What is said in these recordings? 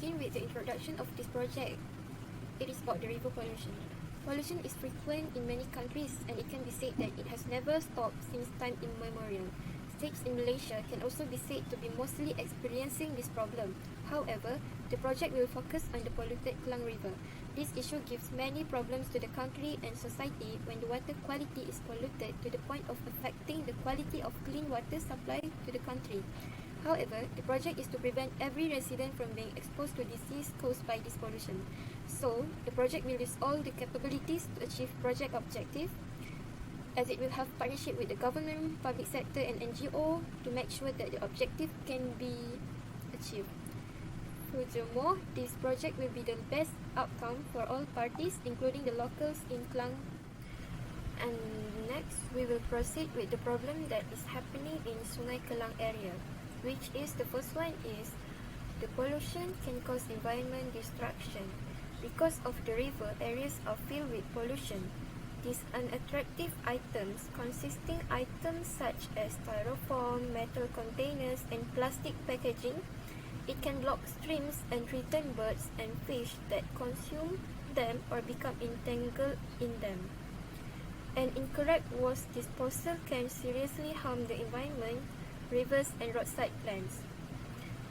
begin with the introduction of this project. It is about the river pollution. Pollution is frequent in many countries, and it can be said that it has never stopped since time immemorial. States in Malaysia can also be said to be mostly experiencing this problem. However, the project will focus on the polluted Klang River. This issue gives many problems to the country and society when the water quality is polluted to the point of affecting the quality of clean water supply to the country. However, the project is to prevent every resident from being exposed to disease caused by this pollution. So, the project will use all the capabilities to achieve project objective, as it will have partnership with the government, public sector and NGO to make sure that the objective can be achieved. Furthermore, this project will be the best outcome for all parties, including the locals in Klang. And next, we will proceed with the problem that is happening in Sungai Klang area, which is the first one is the pollution can cause environment destruction. Because of the river, areas are filled with pollution. These unattractive items, consisting items such as styrofoam, metal containers, and plastic packaging, it can block streams and threaten birds and fish that consume them or become entangled in them. An incorrect waste disposal can seriously harm the environment, rivers, and roadside plants.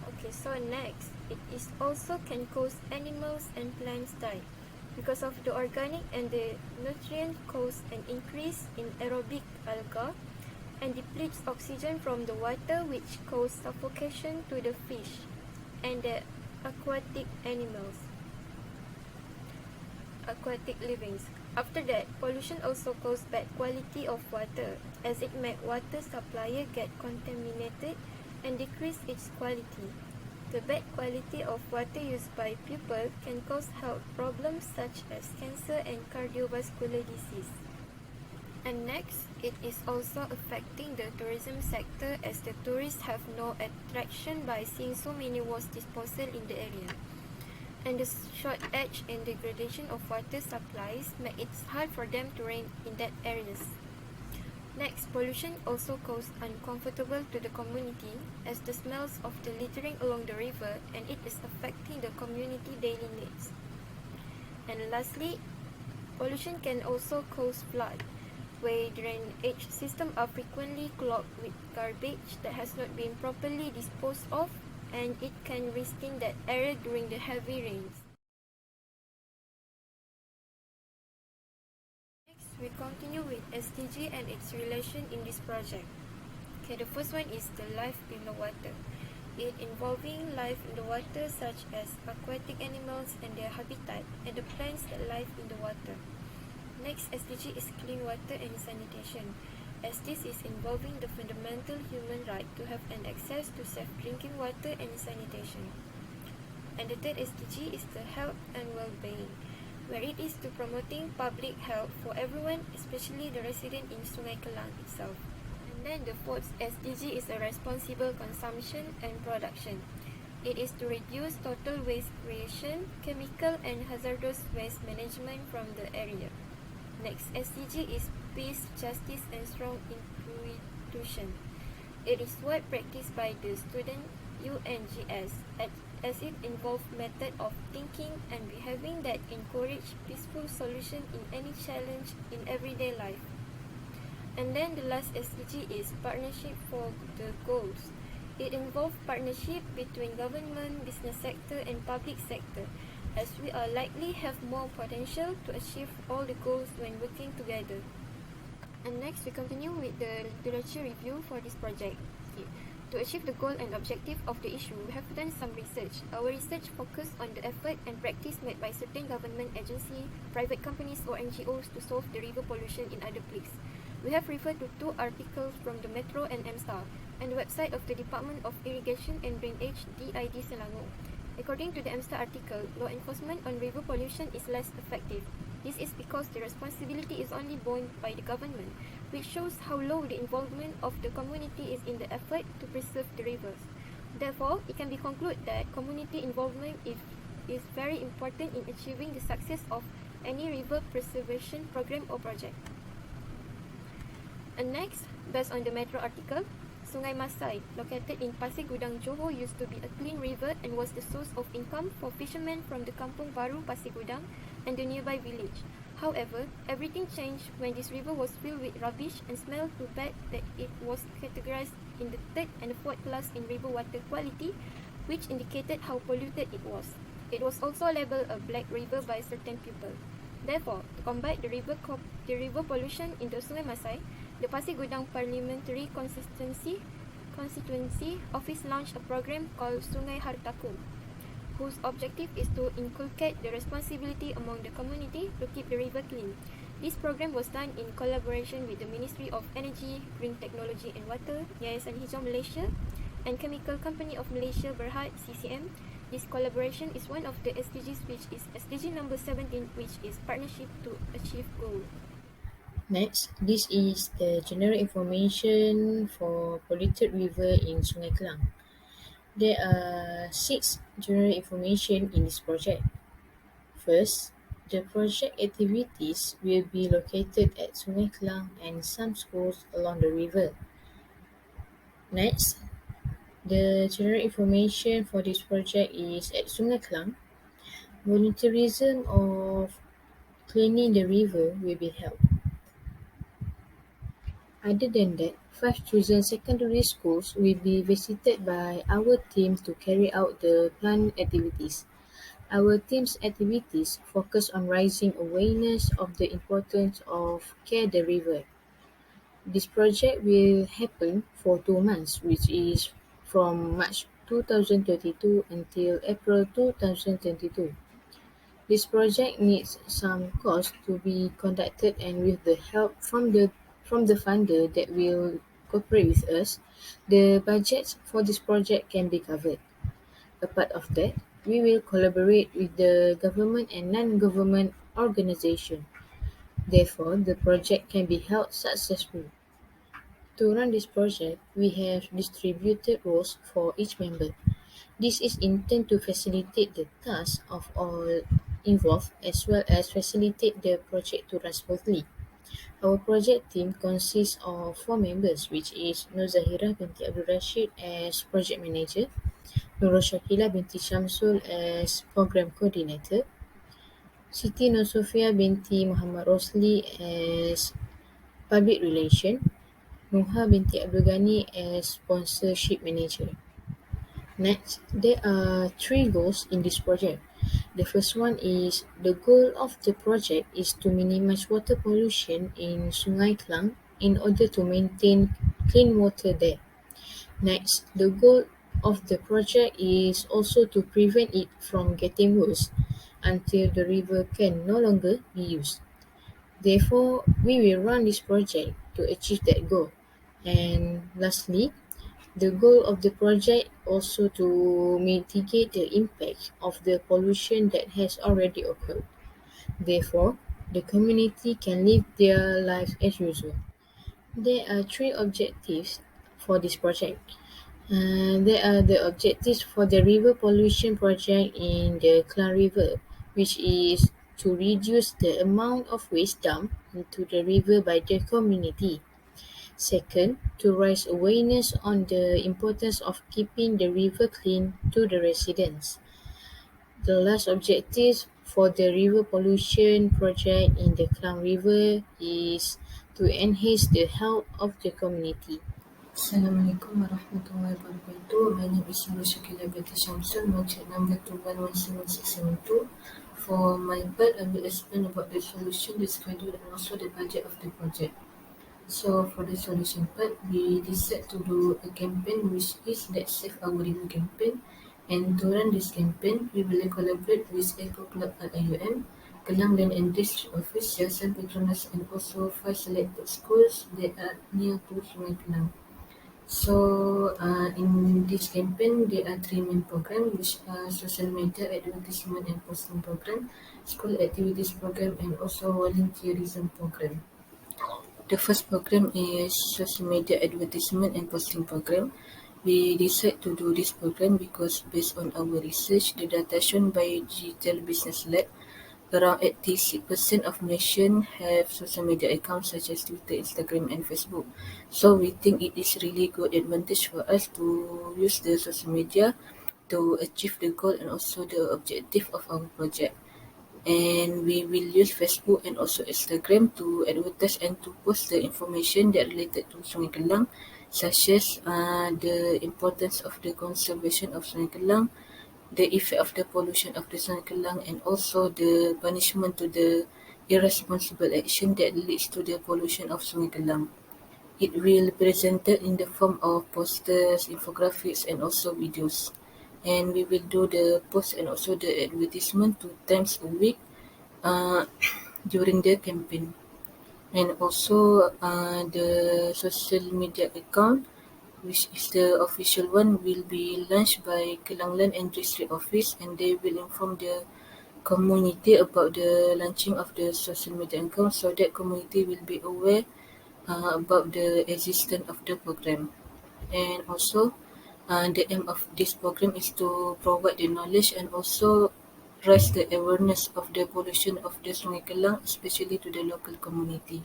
Okay, so next, it is also can cause animals and plants die because of the organic and the nutrient cause an increase in aerobic algae and depletes oxygen from the water, which cause suffocation to the fish and the aquatic animals, aquatic livings. After that, pollution also cause bad quality of water, as it make water supplier get contaminated and decrease its quality. The bad quality of water used by people can cause health problems such as cancer and cardiovascular disease. And next, it is also affecting the tourism sector, as the tourists have no attraction by seeing so many waste disposal in the area. And the shortage and degradation of water supplies make it hard for them to rent in that areas. Next, pollution also causes uncomfortable to the community, as the smells of the littering along the river, and it is affecting the community daily needs. And lastly, pollution can also cause flood, where drainage systems are frequently clogged with garbage that has not been properly disposed of, and it can risking that area during the heavy rains. Next, we continue with SDG and its relation in this project. Okay, the first one is the life in the water. It involving life in the water such as aquatic animals and their habitat, and the plants that live in the water. Next SDG is clean water and sanitation, as this is involving the fundamental human right to have an access to safe drinking water and sanitation. And the third SDG is the health and well-being, where it is to promoting public health for everyone, especially the resident in Sungai Klang itself. And then the fourth SDG is a responsible consumption and production. It is to reduce total waste creation, chemical and hazardous waste management from the area. Next SDG is peace, justice and strong institution. It is wide practiced by the student UNGS, as it involves method of thinking and behaving that encourage peaceful solution in any challenge in everyday life. And then the last SDG is partnership for the goals. It involves partnership between government, business sector and public sector, as we are likely have more potential to achieve all the goals when working together. And next, we continue with the literature review for this project. Okay. To achieve the goal and objective of the issue, we have done some research. Our research focused on the effort and practice made by certain government agencies, private companies or NGOs to solve the river pollution in other places. We have referred to 2 articles from the Metro and MSTAR and the website of the Department of Irrigation and Drainage DID Selangor. According to the MSTAR article, law enforcement on river pollution is less effective. This is because the responsibility is only borne by the government, which shows how low the involvement of the community is in the effort to preserve the rivers. Therefore, it can be concluded that community involvement is very important in achieving the success of any river preservation program or project. And next, based on the Metro article, Sungai Masai, located in Pasir Gudang, Johor, used to be a clean river and was the source of income for fishermen from the Kampung Baru, Pasir Gudang, and the nearby village. However, everything changed when this river was filled with rubbish and smelled so bad that it was categorized in the third and the fourth class in river water quality, which indicated how polluted it was. It was also labelled a black river by certain people. Therefore, to combat the river pollution in the Sungai Masai, the Pasir Gudang Parliamentary Constituency Office launched a program called Sungai Hartaku, whose objective is to inculcate the responsibility among the community to keep the river clean. This program was done in collaboration with the Ministry of Energy, Green Technology and Water, Yayasan Hijau Malaysia, and Chemical Company of Malaysia Berhad, CCM. This collaboration is one of the SDGs, which is SDG number 17, which is Partnership to Achieve Goal. Next, this is the general information for polluted river in Sungai Klang. There are 6 general information in this project. First, the project activities will be located at Sungai Klang and some schools along the river. Next, the general information for this project is at Sungai Klang, volunteerism of cleaning the river will be held. Other than that, 5 chosen secondary schools will be visited by our team to carry out the planned activities. Our team's activities focus on raising awareness of the importance of care the river. This project will happen for 2 months, which is from March 2022 until April 2022. This project needs some cost to be conducted, and with the help from the funder that will cooperate with us, the budgets for this project can be covered. Apart of that, we will collaborate with the government and non-government organization. Therefore, the project can be held successfully. To run this project, we have distributed roles for each member. This is intended to facilitate the tasks of all involved as well as facilitate the project to run smoothly. Our project team consists of 4 members, which is Nur Zahira binti Abdul Rashid as project manager, Nurul Shakila binti Shamsul as program coordinator, Siti Nur Sofia binti Muhammad Rosli as public relation, Nuha binti Abdul Ghani as sponsorship manager. Next, there are 3 goals in this project. The first one is the goal of the project is to minimize water pollution in Sungai Klang in order to maintain clean water there. Next, the goal of the project is also to prevent it from getting worse until the river can no longer be used. Therefore, we will run this project to achieve that goal. And lastly, the goal of the project also to mitigate the impact of the pollution that has already occurred. Therefore, the community can live their lives as usual. There are 3 objectives for this project. There are the objectives for the river pollution project in the Klang River, which is to reduce the amount of waste dumped into the river by the community. Second, to raise awareness on the importance of keeping the river clean to the residents. The last objective for the river pollution project in the Klang River is to enhance the health of the community. Assalamualaikum warahmatullahi wabarakatuh. My name is Nurul Shakila binti Shamsul, project number 211762. For my part, I will explain about the solution, the schedule, and also the budget of the project. So for the solution part, we decide to do a campaign, which is Let's Save Our River campaign. And to run this campaign, we will collaborate with Eco Club at IUM, Klang Land and District Office, Yayasan Petronas, and also 5 selected schools that are near to Sungai Klang. So in this campaign, there are 3 main programs, which are social media advertisement and posting program, school activities program, and also volunteerism program. The first program is social media advertisement and posting program. We decided to do this program because based on our research, the data shown by Digital Business Lab, Around 86% of Malaysians have social media accounts such as Twitter, Instagram and Facebook. So we think it is really good advantage for us to use the social media to achieve the goal and also the objective of our project. And we will use Facebook and also Instagram to advertise and to post the information that related to Sungai Kelang, such as the importance of the conservation of Sungai Kelang, the effect of the pollution of the Sungai Kelang, and also the punishment to the irresponsible action that leads to the pollution of Sungai Kelang. It will be presented in the form of posters, infographics, and also videos. And we will do the post and also the advertisement 2 times a week uh, during the campaign. And also the social media account, which is the official one, will be launched by Kelanglan and District Office, and they will inform the community about the launching of the social media account so that community will be aware about the existence of the program. And also the aim of this program is to provide the knowledge and also raise the awareness of the pollution of the Sungai Kelang, especially to the local community.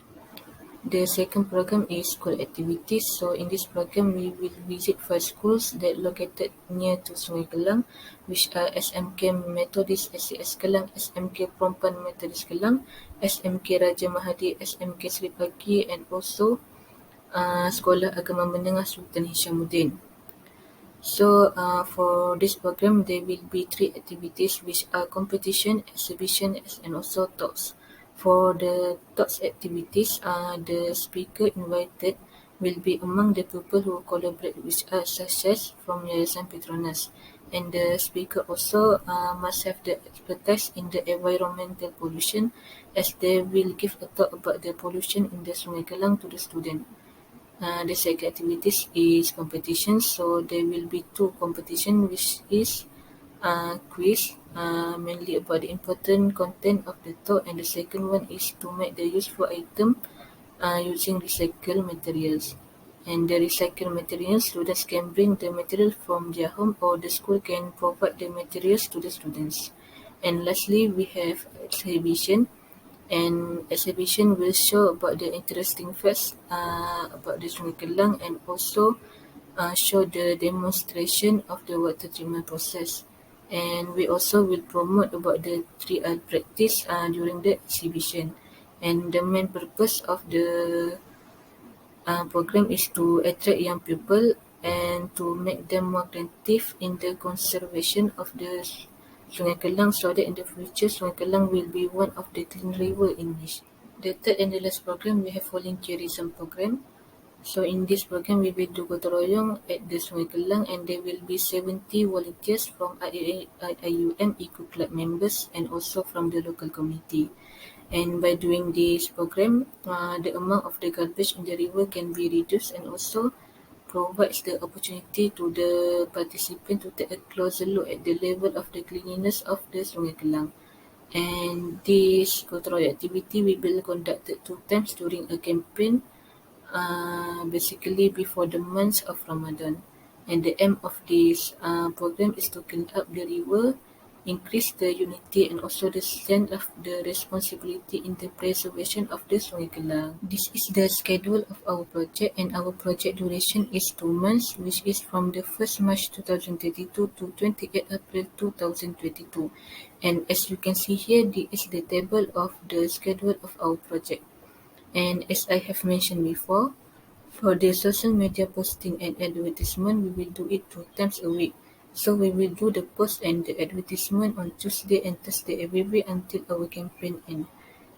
The second program is school activities. So in this program, we will visit 5 schools that located near to Sungai Kelang, which are SMK Methodist SCS Kelang, SMK Perempuan Methodist Kelang, SMK Raja Mahadi, SMK Sri Pagi, and also Sekolah Agama Menengah Sultan Hishamuddin. So for this program, there will be 3 activities which are competition, exhibition, and also talks. For the talks activities, the speaker invited will be among the people who collaborate with us, such as from Yayasan Petronas. And the speaker also must have the expertise in the environmental pollution, as they will give a talk about the pollution in the Sungai Kelang to the student. The second activities is competition. So there will be 2 competition, which is quiz, mainly about the important content of the talk, and the second one is to make the useful item using recycled materials. And the recycled materials, students can bring the material from their home, or the school can provide the materials to the students. And lastly, we have exhibition. And exhibition will show about the interesting facts about the Sungai Kelang, and also show the demonstration of the water treatment process. And we also will promote about the 3R practice during the exhibition. And the main purpose of the program is to attract young people and to make them more active in the conservation of the Sungai Kelang, so that in the future Sungai Kelang will be one of the clean river in Malaysia. The third and the last program, we have volunteerism program. So in this program, we will do gotong royong at the Sungai Kelang, and there will be 70 volunteers from IIUM Eco Club members and also from the local community. And by doing this program, the amount of the garbage in the river can be reduced, and also provides the opportunity to the participant to take a closer look at the level of the cleanliness of the Sungai Kelang. And this control activity will be conducted 2 times during a campaign, basically before the month of Ramadan. And the aim of this program is to clean up the river, increase the unity, and also the sense of the responsibility in the preservation of the Sungai Kelang. This is the schedule of our project, and our project duration is 2 months, which is from the 1st March 2022 to 28 April 2022. And as you can see here, this is the table of the schedule of our project. And as I have mentioned before, for the social media posting and advertisement, we will do it 2 times a week. So we will do the post and the advertisement on Tuesday and Thursday every week until our campaign ends.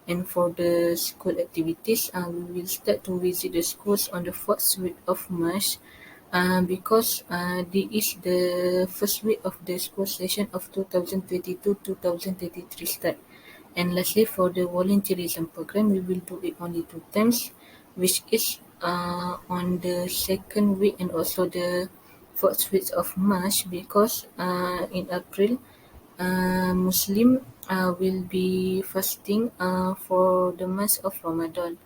And for the school activities, we will start to visit the schools on the 4th week of March, because this is the first week of the school session of 2022-2023 start. And lastly, for the volunteerism program, we will do it only 2 times, which is on the second week and also the 4th week of March, because in April, Muslim will be fasting for the month of Ramadan.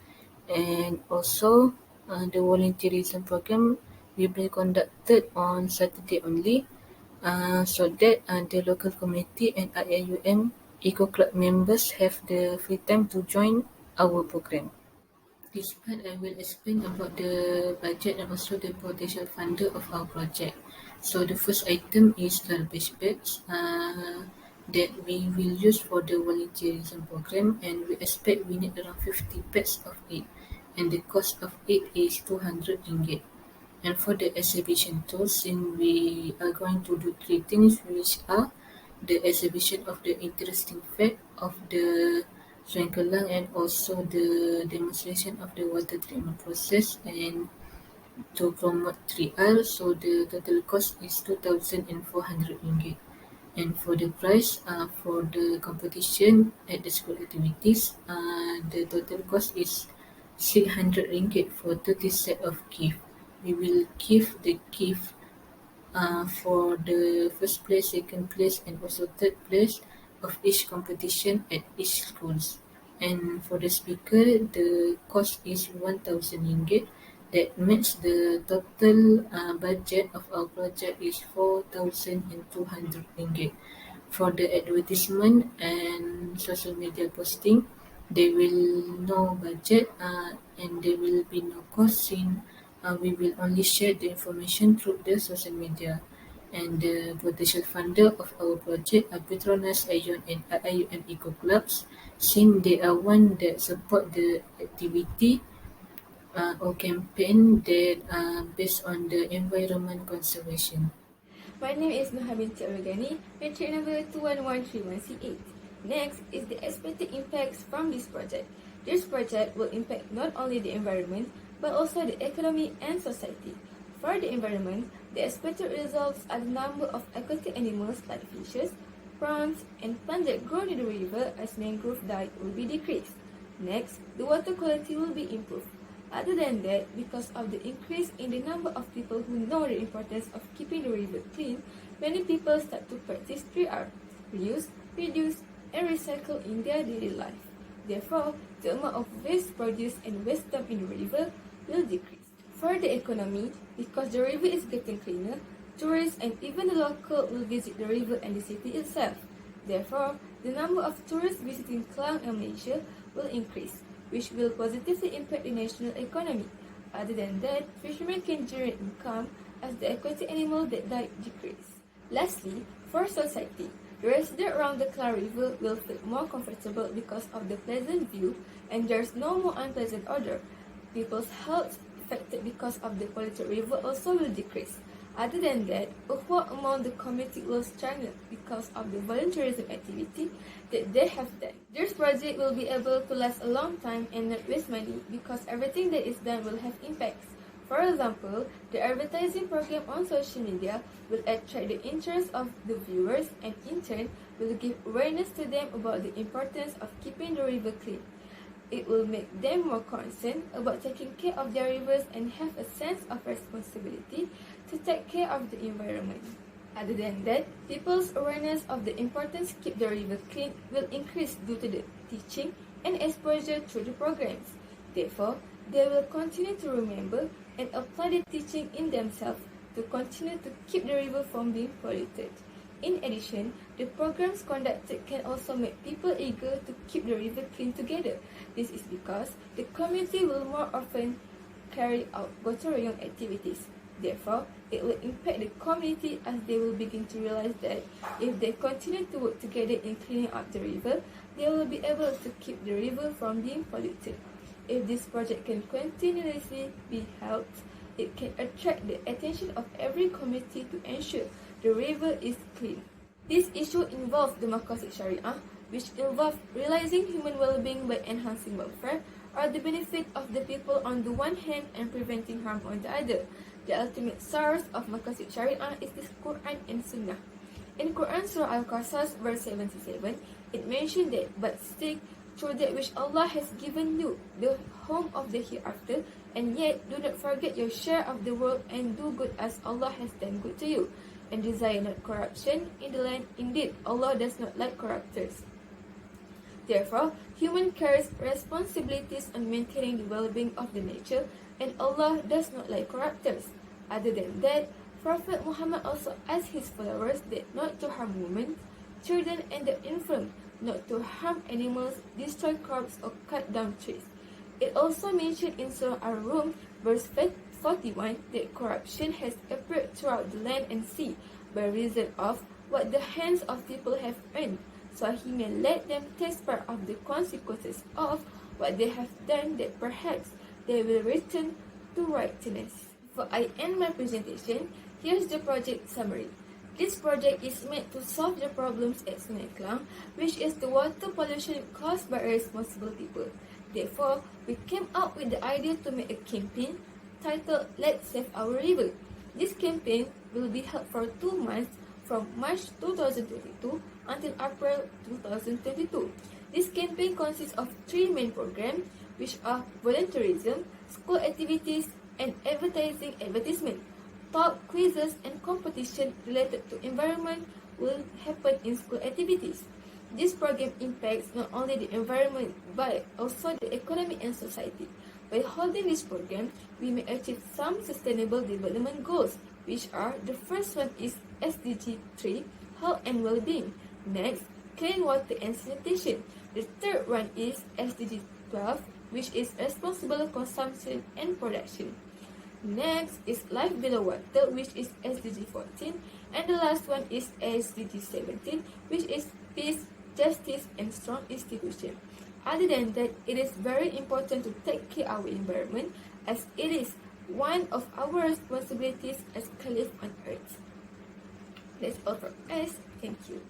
And also, the volunteerism program will be conducted on Saturday only, so that the local community and IIUM Eco Club members have the free time to join our program. This part I will explain about the budget and also the potential funder of our project. So the first item is garbage bags that we will use for the volunteerism program, and we expect we need around 50 bags of it, and the cost of it is 200 ringgit. And for the exhibition tools, since we are going to do three things, which are the exhibition of the interesting fact of the Sungai Klang, and also the demonstration of the water treatment process, and to promote 3R. So the total cost is 2,400 ringgit. And for the price for the competition at the school activities, the total cost is 600 ringgit for 30 set of gift. We will give the gift for the first place, second place, and also third place of each competition at each schools. And for the speaker, the cost is 1,000 ringgit. That makes the total budget of our project is 4,200 ringgit. For the advertisement and social media posting, there will no budget and there will be no cost, since we will only share the information through the social media. And the potential funder of our project are Petronas, ION, and IUN Eco Clubs, since they are one that support the activity or campaign that based on the environment conservation. My name is Noha binti Organi, matric number 211318C8. Next is the expected impacts from this project. This project will impact not only the environment, but also the economy and society. For the environment, the expected results are the number of aquatic animals like fishes, prawns, and plants that grow in the river as mangrove diet will be decreased. Next, the water quality will be improved. Other than that, because of the increase in the number of people who know the importance of keeping the river clean, many people start to practice 3R, reuse, reduce, and recycle in their daily life. Therefore, the amount of waste produced and waste dumped in the river will decrease. For the economy, because the river is getting cleaner, tourists and even the local will visit the river and the city itself. Therefore, the number of tourists visiting Klang and Malaysia will increase, which will positively impact the national economy. Other than that, fishermen can generate income as the aquatic animals that die decrease. Lastly, for society, the residents around the Klang River will feel more comfortable because of the pleasant view and there's no more unpleasant odor. People's health affected because of the polluted river also will decrease. Other than that, ukhuwah among the community will strengthen because of the volunteerism activity that they have done. This project will be able to last a long time and not waste money because everything that is done will have impacts. For example, the advertising program on social media will attract the interest of the viewers and in turn will give awareness to them about the importance of keeping the river clean. It will make them more concerned about taking care of their rivers and have a sense of responsibility to take care of the environment. Other than that, people's awareness of the importance to keep the river clean will increase due to the teaching and exposure through the programs. Therefore, they will continue to remember and apply the teaching in themselves to continue to keep the river from being polluted. In addition, the programs conducted can also make people eager to keep the river clean together. This is because the community will more often carry out gotong royong activities. Therefore, it will impact the community as they will begin to realize that if they continue to work together in cleaning up the river, they will be able to keep the river from being polluted. If this project can continuously be held, it can attract the attention of every community to ensure the river is clean. This issue involves the Maqasid Syariah, which involve realizing human well-being by enhancing welfare, or the benefit of the people on the one hand and preventing harm on the other. The ultimate source of Maqasid Syariah is the Quran and Sunnah. In Quran Surah Al-Qasas verse 77, it mentioned that, but stick through that which Allah has given you, the home of the hereafter, and yet do not forget your share of the world and do good as Allah has done good to you, and desire not corruption in the land. Indeed, Allah does not like corruptors. Therefore, human carries responsibilities on maintaining the well-being of the nature, and Allah does not like corruptors. Other than that, Prophet Muhammad also asked his followers that not to harm women, children, and the infirm, not to harm animals, destroy crops, or cut down trees. It also mentioned in Surah Ar-Rum, verse 41, that corruption has appeared throughout the land and sea by reason of what the hands of people have earned, so he may let them taste part of the consequences of what they have done, that perhaps they will return to righteousness. Before I end my presentation, here's the project summary. This project is meant to solve the problems at Sungai Klang, which is the water pollution caused by irresponsible people. Therefore, we came up with the idea to make a campaign titled Let's Save Our River. This campaign will be held for 2 months from March 2022 until April 2022. This campaign consists of 3 main programs, which are volunteerism, school activities, and advertisement. Talk, quizzes, and competition related to environment will happen in school activities. This program impacts not only the environment but also the economy and society. By holding this program, we may achieve some sustainable development goals, which are: the first one is SDG 3, health and well-being. Next, clean water and sanitation. The third one is SDG 12, which is responsible consumption and production. Next is life below water, which is SDG 14, and the last one is SDG 17, which is peace, justice, and strong institution. Other than that, it is very important to take care of our environment, as it is one of our responsibilities as Caliph on earth. That's all from us. Thank you.